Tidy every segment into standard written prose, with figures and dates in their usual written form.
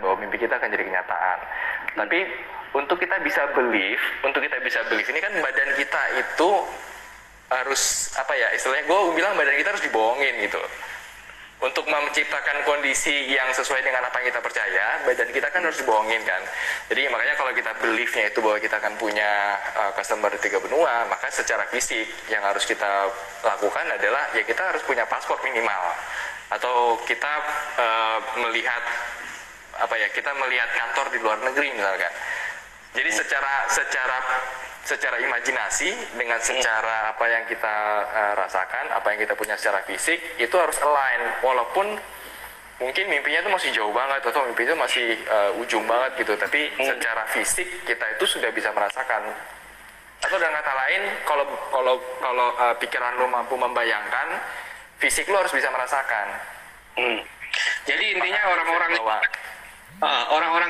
bahwa mimpi kita akan jadi kenyataan. Tapi untuk kita bisa believe ini kan badan kita itu harus apa ya istilahnya, gue bilang badan kita harus dibohongin gitu. Untuk menciptakan kondisi yang sesuai dengan apa yang kita percaya, badan kita kan harus dibohongin kan. Jadi makanya kalau kita believe-nya itu bahwa kita akan punya customer di 3 benua, maka secara fisik yang harus kita lakukan adalah ya kita harus punya paspor minimal. Atau kita melihat kita melihat kantor di luar negeri misalkan. Jadi secara imajinasi dengan secara apa yang kita rasakan, apa yang kita punya secara fisik itu harus align, walaupun mungkin mimpinya itu masih jauh banget atau mimpi itu masih ujung banget gitu, tapi secara fisik kita itu sudah bisa merasakan. Atau dengan kata lain, kalau pikiran lo mampu membayangkan, fisik lo harus bisa merasakan. Jadi intinya orang-orang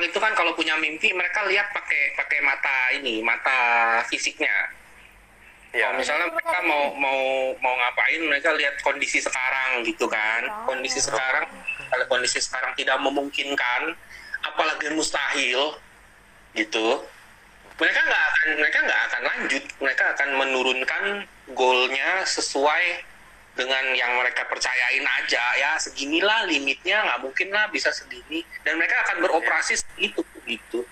itu kan kalau punya mimpi mereka lihat pakai mata fisiknya. Ya. Misalnya mereka mau ngapain, mereka lihat kondisi sekarang gitu kan. Kondisi sekarang, kalau kondisi sekarang tidak memungkinkan, apalagi mustahil gitu. Mereka nggak akan lanjut, mereka akan menurunkan goalnya sesuai dengan yang mereka percayain aja, ya seginilah limitnya, nggak mungkin lah bisa segini, dan mereka akan beroperasi segitu gitu.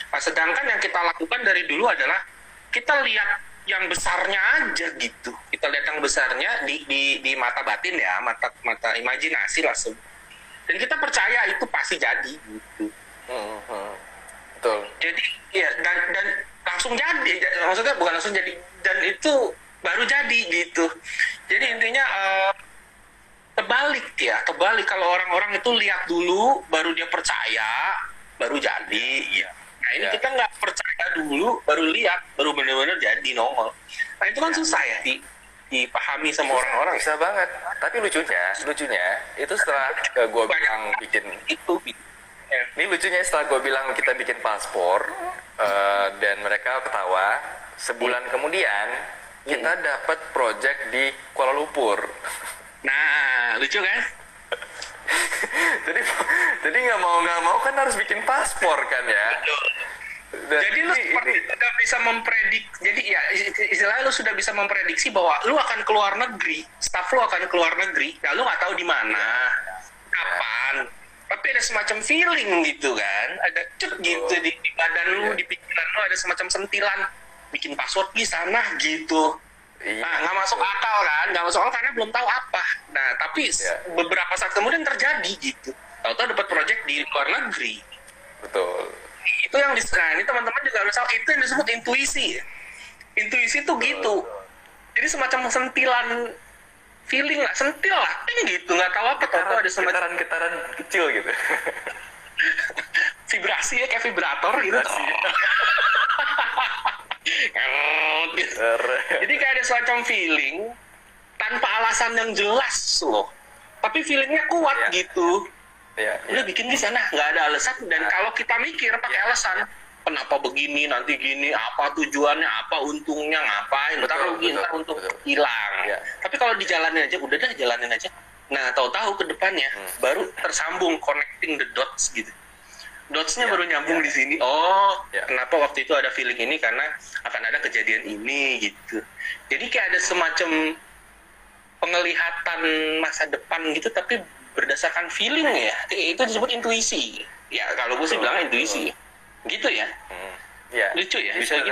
Nah, sedangkan yang kita lakukan dari dulu adalah kita lihat yang besarnya aja gitu, kita lihat yang besarnya di mata batin ya, mata imajinasi lah, dan kita percaya itu pasti jadi gitu. Betul. Jadi ya dan langsung jadi, maksudnya bukan langsung jadi, dan itu baru jadi gitu. Jadi intinya terbalik kalau orang-orang itu lihat dulu baru dia percaya, baru jadi ya. Nah ini kita nggak percaya dulu baru lihat, baru benar-benar jadi nongol. Nah itu kan susah ya dipahami sama orang-orang. Bisa banget. Tapi lucunya itu setelah gue bilang bikin itu ini lucunya setelah gue bilang kita bikin paspor dan mereka ketawa, sebulan kemudian kita dapat project di Kuala Lumpur. Nah, lucu kan? jadi nggak mau kan harus bikin paspor kan ya. Jadi lu sudah bisa mempredik. Jadi ya istilahnya lu sudah bisa memprediksi bahwa lu akan keluar negeri, staff lu akan keluar negeri. Nah, lu nggak tahu di mana, kapan. Tapi ada semacam feeling gitu kan, ada gitu di badan lu, di pikiran lu ada semacam sentilan. Bikin password di sana gitu. Nah, nggak masuk akal karena belum tahu apa. Nah, tapi beberapa saat kemudian terjadi gitu. Tahu-tahu dapat project di luar negeri. Betul. Itu yang ini teman-teman juga harus tahu, itu yang disebut intuisi. Intuisi tuh gitu. Jadi semacam sentilan feeling lah, sentil lah, gitu. Nggak tahu apa, tahu ada semacam getaran kecil gitu. Vibrasi ya, kayak vibrator gitu. Jadi kayak ada semacam feeling tanpa alasan yang jelas loh, tapi feelingnya kuat gitu. Udah bikin di sana nggak ada alasan, dan kalau kita mikir pakai alasan kenapa begini, nanti gini, apa tujuannya, apa untungnya, ngapain, ntar rugi, ntar untung hilang. Tapi kalau dijalanin aja, udah dah jalanin aja. Nah, tahu-tahu ke depannya baru tersambung, connecting the dots gitu. Dots-nya baru nyambung di sini. Kenapa waktu itu ada feeling ini, karena akan ada kejadian ini gitu. Jadi kayak ada semacam penglihatan masa depan gitu, tapi berdasarkan feeling ya. Itu disebut intuisi. Ya kalau gue sih bilang intuisi. Gitu ya. Lucu ya. Bisa gitu.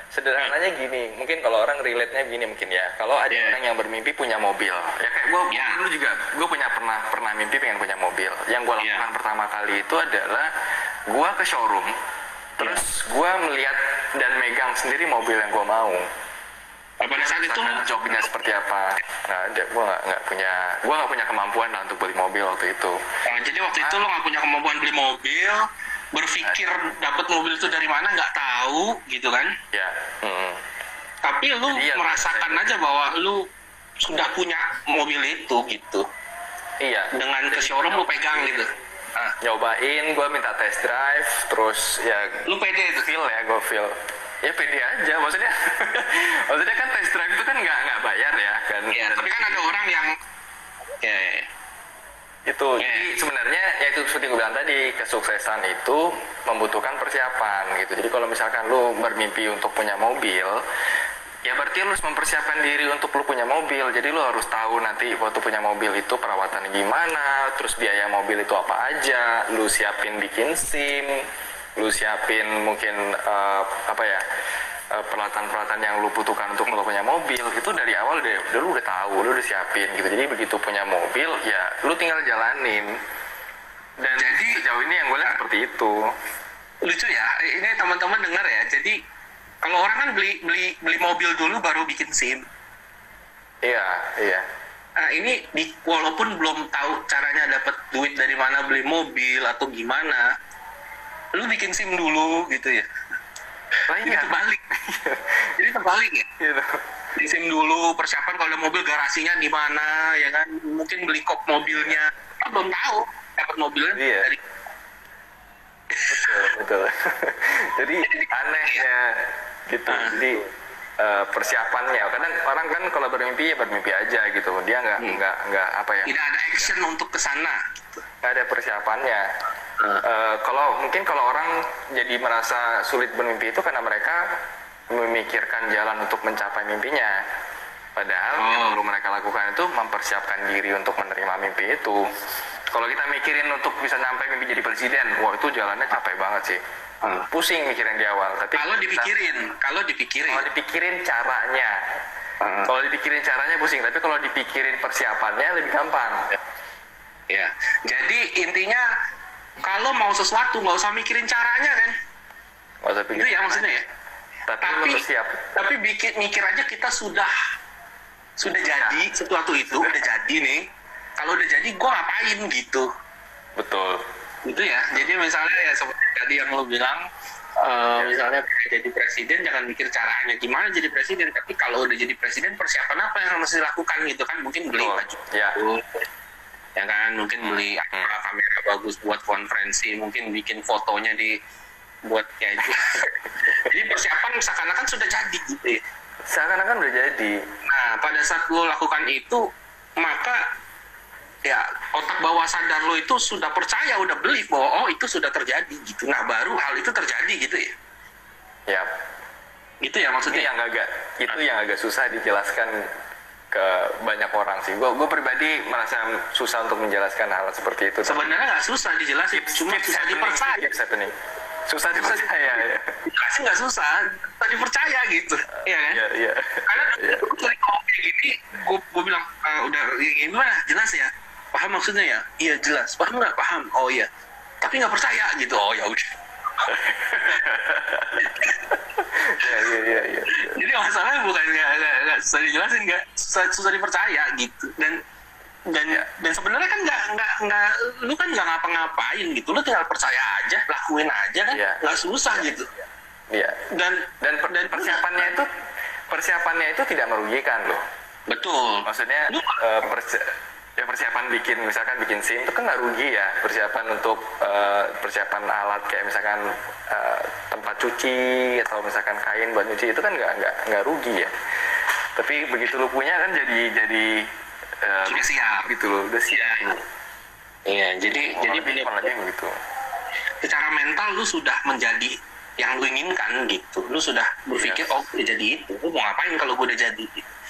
Sederhananya gini, mungkin kalau orang relate-nya gini mungkin ya. Kalau ada orang yang bermimpi punya mobil, ya kayak gue dulu juga, gue pernah mimpi pengen punya mobil. Yang gue lakukan pertama kali itu adalah gue ke showroom, terus gue melihat dan megang sendiri mobil yang gue mau. Pada saat itu jobnya seperti apa? Nah, gue nggak punya kemampuan lah untuk beli mobil waktu itu. Jadi waktu itu lo nggak punya kemampuan beli mobil, berpikir dapat mobil itu dari mana nggak tahu gitu kan? Tapi lu merasakan aja bahwa lu sudah punya mobil itu gitu. Dengan ke showroom lu pegang gitu. Nyobain, gue minta test drive, terus ya lu pede itu gue feel ya pede aja, maksudnya kan test drive itu kan nggak bayar ya kan. Tapi kan ada orang yang Itu jadi sebenarnya ya itu seperti gue bilang tadi, kesuksesan itu membutuhkan persiapan gitu. Jadi kalau misalkan lu bermimpi untuk punya mobil, ya berarti lu harus mempersiapkan diri untuk lu punya mobil. Jadi lu harus tahu nanti waktu punya mobil itu perawatannya gimana, terus biaya mobil itu apa aja, lu siapin bikin SIM, lu siapin mungkin peralatan-peralatan yang lu butuhkan untuk lu punya mobil itu dari awal lu udah tahu, lu udah siapin gitu. Jadi begitu punya mobil ya lu tinggal jalanin. Dan jadi sejauh ini yang gue lihat seperti itu. Lucu ya, ini teman-teman dengar ya. Jadi kalau orang kan beli mobil dulu baru bikin SIM. Iya. Nah ini walaupun belum tahu caranya dapat duit dari mana beli mobil atau gimana, lu bikin SIM dulu gitu ya. Jadi terbalik. Jadi terbalik ya. Gitu. Di SIM dulu, persiapan kalau ada mobil garasinya di mana, ya kan? Mungkin beli kop mobilnya. Kita belum tahu dapat mobilnya dari. Betul. Jadi anehnya gitu. Jadi persiapannya. Kadang orang kan kalau bermimpi ya bermimpi aja gitu. Dia nggak apa ya? Tidak ada action untuk kesana. Nggak ada persiapannya. Kalau orang jadi merasa sulit bermimpi itu karena mereka memikirkan jalan untuk mencapai mimpinya. Padahal yang perlu mereka lakukan itu mempersiapkan diri untuk menerima mimpi itu. Kalau kita mikirin untuk bisa sampai mimpi jadi presiden, wah itu jalannya capek banget sih. Pusing mikirin di awal. Tapi kalau dipikirin caranya. Kalau dipikirin caranya pusing, tapi kalau dipikirin persiapannya lebih gampang. Ya, jadi intinya kalau mau sesuatu nggak usah mikirin caranya kan. Nggak usah pikirin. Itu ya maksudnya ya. Tapi mikir aja kita sudah jadi sesuatu itu udah jadi nih. Kalau udah jadi gue ngapain gitu. Betul. Gitu ya. Jadi misalnya ya seperti tadi yang lo bilang, misalnya jadi presiden jangan mikir caranya gimana jadi presiden, tapi kalau udah jadi presiden persiapan apa yang harus dilakukan gitu kan. Mungkin beli baju. Ya kan, mungkin beli kamera bagus buat konferensi, mungkin bikin fotonya buat kayak gitu. Jadi persiapan seakan-akan sudah jadi gitu ya. Seakan-akan udah jadi. Nah, pada saat lo lakukan itu, maka ya otak bawah sadar lo itu sudah percaya, udah believe bahwa itu sudah terjadi gitu. Nah, baru hal itu terjadi gitu ya. Ya. Gitu ya maksudnya. Yang agak susah dijelaskan ke banyak orang sih. Gue pribadi merasa susah untuk menjelaskan hal seperti itu. Sebenarnya nggak susah dijelasin, cuma susah dipercaya. Susah dipercaya ya. Dijelasin nggak susah, susah dipercaya gitu. Iya kan? Iya. Karena gue sering ngomong kayak gini, gue bilang udah gimana? Jelas ya? Paham maksudnya ya? Iya jelas. Paham nggak? Paham. Oh iya. Tapi nggak percaya gitu. Oh ya udah. Iya. Jadi masalahnya bukan nggak susah dijelasin, nggak susah dipercaya gitu. Dan sebenarnya kan nggak lu kan nggak ngapa-ngapain gitu, lu tinggal percaya aja, lakuin aja kan, nggak susah gitu. Iya. Dan persiapannya itu tidak merugikan loh. Betul. Maksudnya persiapan bikin SIM itu kan nggak rugi ya. Persiapan untuk persiapan alat kayak misalkan tempat cuci atau misalkan kain buat nyuci itu kan nggak rugi ya. Tapi begitu lu punya kan jadi sudah siap gitu loh, udah siap. Iya, jadi begitu. Secara mental lu sudah menjadi yang lu inginkan gitu. Lu sudah berpikir udah jadi itu. Lu mau ngapain kalau gue udah jadi?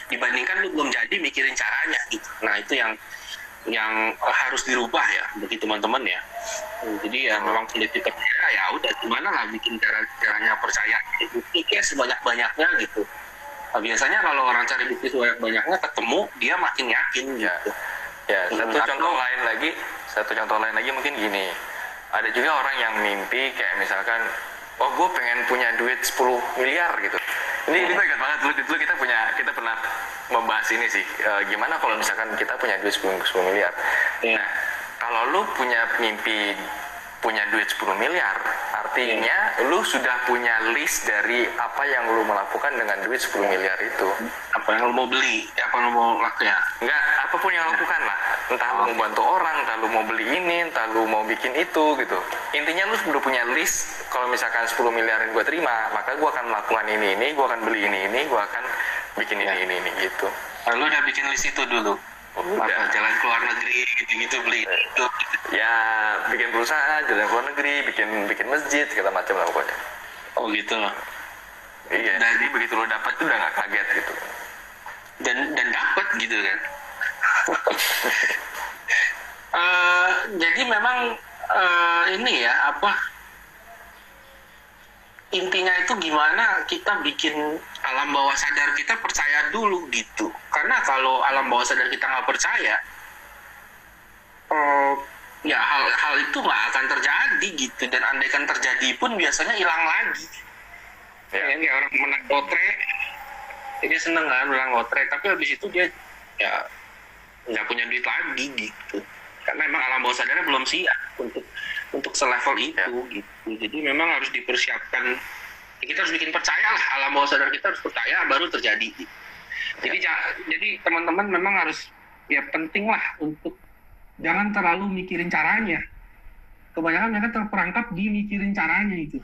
Dibandingkan lu belum jadi mikirin caranya gitu. Nah, itu yang harus dirubah ya bagi teman-teman ya. Jadi ya memang politik ya udah gimana lah bikin caranya percaya gitu. Pikir sebanyak-banyaknya gitu. Nah, biasanya kalau orang cari bukti sebanyak-banyaknya ketemu, dia makin yakin gitu. Ya, satu contoh lain lagi mungkin gini. Ada juga orang yang mimpi kayak misalkan, gue pengen punya duit 10 miliar gitu. Ini gue ingat banget dulu kita pernah membahas ini sih. Gimana kalau misalkan kita punya duit 10 miliar. Nah, kalau lu punya mimpi punya duit 10 miliar, artinya lu sudah punya list dari apa yang lu melakukan dengan duit 10 miliar itu. Apa yang lu mau beli, apa yang lu mau lakukan. Enggak, apapun yang lu lakukan lah. Entah lu mau bantu orang, entah lu mau beli ini, entah lu mau bikin itu gitu. Intinya lu sudah punya list, kalau misalkan 10 miliar yang gue terima, maka gue akan melakukan ini, gue akan beli ini, gue akan bikin ini gitu. Lu udah bikin list itu dulu? Apa jalan ke luar negeri gitu-gitu beli itu. Ya bikin perusahaan, jalan ke luar negeri, bikin masjid segala macam lah pokoknya. Oh gitu loh. Iya. Jadi begitu lo dapat tuh udah nggak kaget gitu. Dan dapat gitu kan. Jadi memang ini ya apa intinya itu gimana kita bikin alam bawah sadar kita percaya dulu gitu. Karena kalau alam bawah sadar kita nggak percaya, ya hal itu nggak akan terjadi gitu. Dan andaikan terjadi pun biasanya hilang lagi. Ya, kayak orang menang lotre, dia seneng kan menang lotre, tapi habis itu dia ya nggak punya duit lagi gitu. Karena memang alam bawah sadarnya belum siap untuk selevel itu gitu. Jadi memang harus dipersiapkan. Kita harus bikin percaya lah, alam bawah sadar kita harus percaya baru terjadi. Jadi teman-teman memang harus ya penting lah untuk jangan terlalu mikirin caranya. Kebanyakan mereka terperangkap di mikirin caranya itu.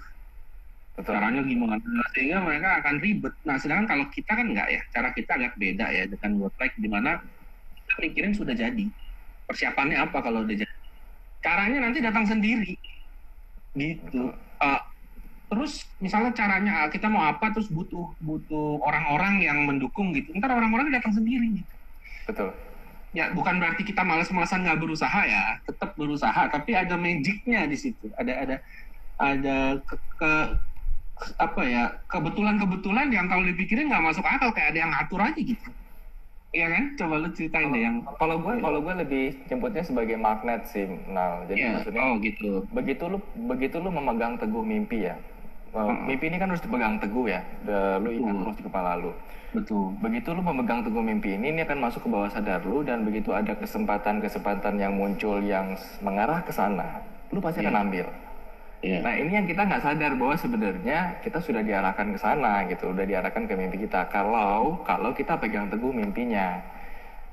Caranya gimana, sehingga mereka akan ribet. Nah, sedangkan kalau kita kan enggak ya, cara kita agak beda ya dengan work life di mana kita mikirin sudah jadi. Persiapannya apa kalau udah jadi? Caranya nanti datang sendiri. Gitu. Terus misalnya caranya kita mau apa terus butuh orang-orang yang mendukung gitu. Ntar orang-orang datang sendiri gitu. Betul. Ya bukan berarti kita malas-malasan nggak berusaha ya, tetap berusaha, tapi ada magicnya di situ. Ada kebetulan yang kalau dipikirin nggak masuk akal, kayak ada yang ngatur aja gitu. Iya kan? Coba lu ceritain deh yang kalau gue lebih nyebutnya sebagai magnet sih. Nah, jadi maksudnya gitu. Begitu lu memegang teguh mimpi ya. Mimpi ini kan harus dipegang teguh ya. Lu ingat terus di kepala lu. Betul. Begitu lu memegang teguh mimpi ini akan masuk ke bawah sadar lu, dan begitu ada kesempatan yang muncul yang mengarah ke sana, lu pasti akan ambil. Nah, ini yang kita nggak sadar bahwa sebenarnya kita sudah diarahkan ke sana gitu, udah diarahkan ke mimpi kita. Kalau kita pegang teguh mimpinya.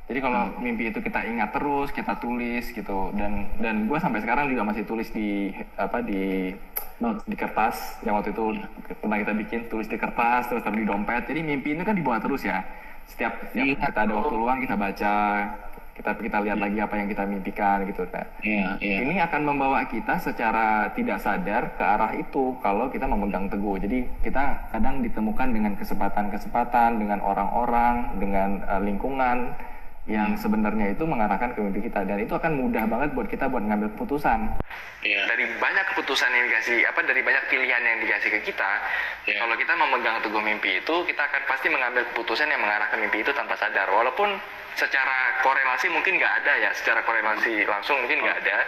Jadi kalau mimpi itu kita ingat terus, kita tulis gitu, dan gue sampai sekarang juga masih tulis di kertas yang waktu itu pernah kita bikin, tulis di kertas terus taruh di dompet. Jadi mimpi ini kan dibawa terus ya. Setiap kita ada waktu luang kita baca. Kita lihat lagi apa yang kita mimpikan gitu kan. Ini akan membawa kita secara tidak sadar ke arah itu kalau kita memegang teguh. Jadi kita kadang ditemukan dengan kesempatan dengan orang-orang, dengan lingkungan yang sebenarnya itu mengarahkan ke mimpi kita, dan itu akan mudah banget buat kita buat ngambil keputusan. Dari banyak keputusan yang dikasih, dari banyak pilihan yang dikasih ke kita, kalau kita memegang teguh mimpi itu, kita akan pasti mengambil keputusan yang mengarahkan mimpi itu tanpa sadar. Walaupun secara korelasi mungkin nggak ada ya, secara korelasi langsung mungkin nggak ada,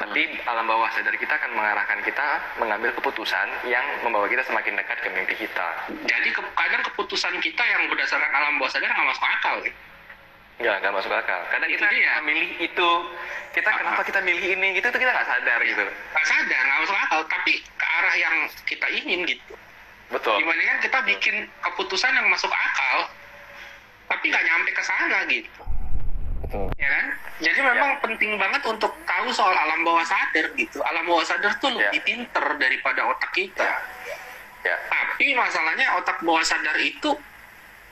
tapi alam bawah sadar kita akan mengarahkan kita mengambil keputusan yang membawa kita semakin dekat ke mimpi kita. Jadi kadang keputusan kita yang berdasarkan alam bawah sadar nggak masuk akal ya? Nggak masuk akal. Kadang kita milih itu, kenapa kita milih ini gitu, itu kita nggak sadar gitu. Nggak sadar, nggak masuk akal, tapi ke arah yang kita ingin gitu. Betul. Dibandingkan kita bikin keputusan yang masuk akal, tapi nggak nyampe ke sana gitu. Betul. Ya kan? Jadi memang penting banget untuk tahu soal alam bawah sadar gitu. Alam bawah sadar tuh lebih pinter daripada otak kita. Tapi masalahnya otak bawah sadar itu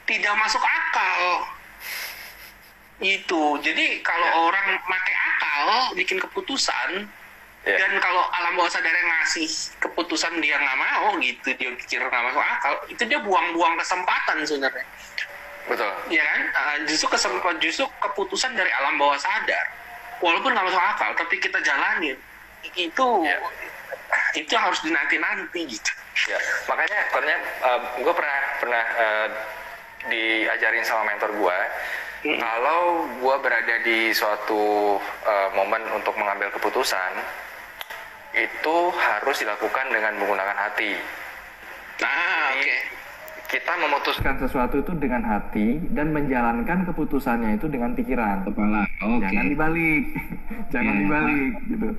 tidak masuk akal. Itu. Jadi kalau orang pakai akal bikin keputusan, dan kalau alam bawah sadar yang ngasih keputusan dia nggak mau gitu, dia pikir nggak masuk akal, itu dia buang-buang kesempatan sebenarnya. Betul. Ya kan? Justru keputusan dari alam bawah sadar, walaupun nggak masuk akal, tapi kita jalanin, itu yang harus dinanti-nanti gitu. Makanya gue pernah diajarin sama mentor gue, kalau gue berada di suatu momen untuk mengambil keputusan, itu harus dilakukan dengan menggunakan hati. Oke. Kita memutuskan sesuatu itu dengan hati dan menjalankan keputusannya itu dengan pikiran. Kepala. Jangan dibalik. Jangan dibalik gitu.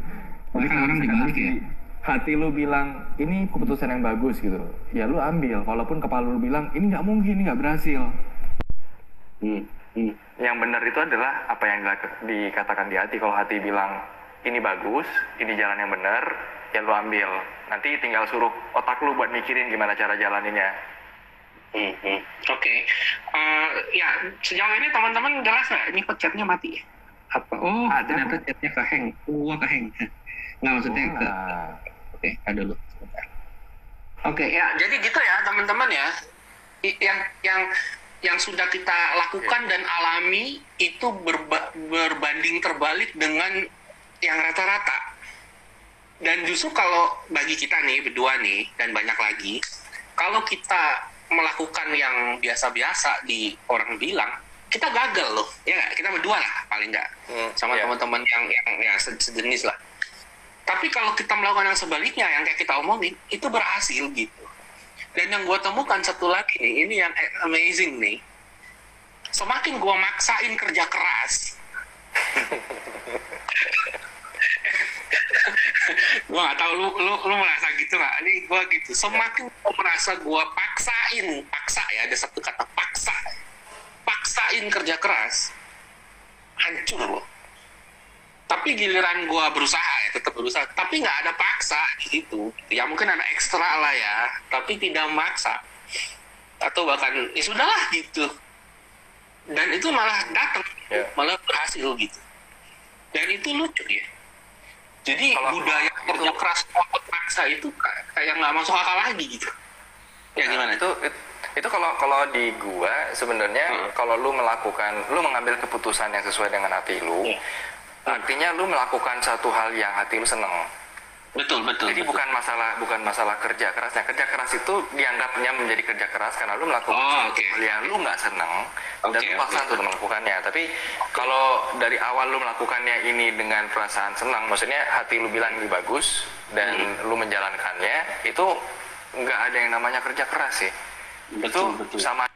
Jadi kan orang dibalik ya. Hati lu bilang ini keputusan yang bagus gitu, ya lu ambil. Walaupun kepala lu bilang ini nggak mungkin, ini nggak berhasil. Yang benar itu adalah apa yang dikatakan di hati. Kalau hati bilang ini bagus, ini jalan yang benar, ya lu ambil. Nanti tinggal suruh otak lu buat mikirin gimana cara jalaninnya. Oke. Ya, sejauh ini teman-teman jelas nggak? Ini kok chatnya mati ya? Apa? Oh, ternyata chatnya kehang. Gua kehang. Nggak, maksudnya ke... Oke, ada dulu. Sebentar. Oke, ya. Jadi gitu ya, teman-teman ya. Yang sudah kita lakukan dan alami itu berbanding terbalik dengan yang rata-rata. Dan justru kalau bagi kita nih, berdua nih, dan banyak lagi, kalau kita melakukan yang biasa-biasa di orang bilang, kita gagal loh. Ya nggak? Kita berdua lah, paling nggak. Sama teman-teman yang sejenis lah. Tapi kalau kita melakukan yang sebaliknya, yang kayak kita omongin, itu berhasil gitu. Dan yang gue temukan satu lagi nih, ini yang amazing nih. Semakin gue maksain kerja keras, gue nggak tahu lu merasa gitu nggak? Ini gue gitu. Semakin gue merasa gue paksa ya, ada satu kata paksain kerja keras, hancur loh. Tapi giliran gue berusaha ya, tetap berusaha. Tapi nggak ada paksa gitu. Ya mungkin ada ekstra lah ya, tapi tidak maksa. Atau bahkan ya sudahlah gitu. Dan itu malah datang, malah berhasil gitu. Dan itu lucu ya. Jadi budaya kerja keras paksa itu kayak nggak masuk akal lagi gitu. Ya gimana? Itu kalau di gua sebenarnya kalau lu mengambil keputusan yang sesuai dengan hati lu, artinya lu melakukan satu hal yang hati lu seneng. Betul. Jadi bukan masalah kerja keras. Yang kerja keras itu dianggapnya menjadi kerja keras karena lu melakukan hal yang lu nggak seneng dan lu paksa untuk melakukannya. Tapi kalau dari awal lu melakukannya ini dengan perasaan senang, maksudnya hati lu bilang ini bagus dan lu menjalankannya, itu nggak ada yang namanya kerja keras sih. Betul. Sama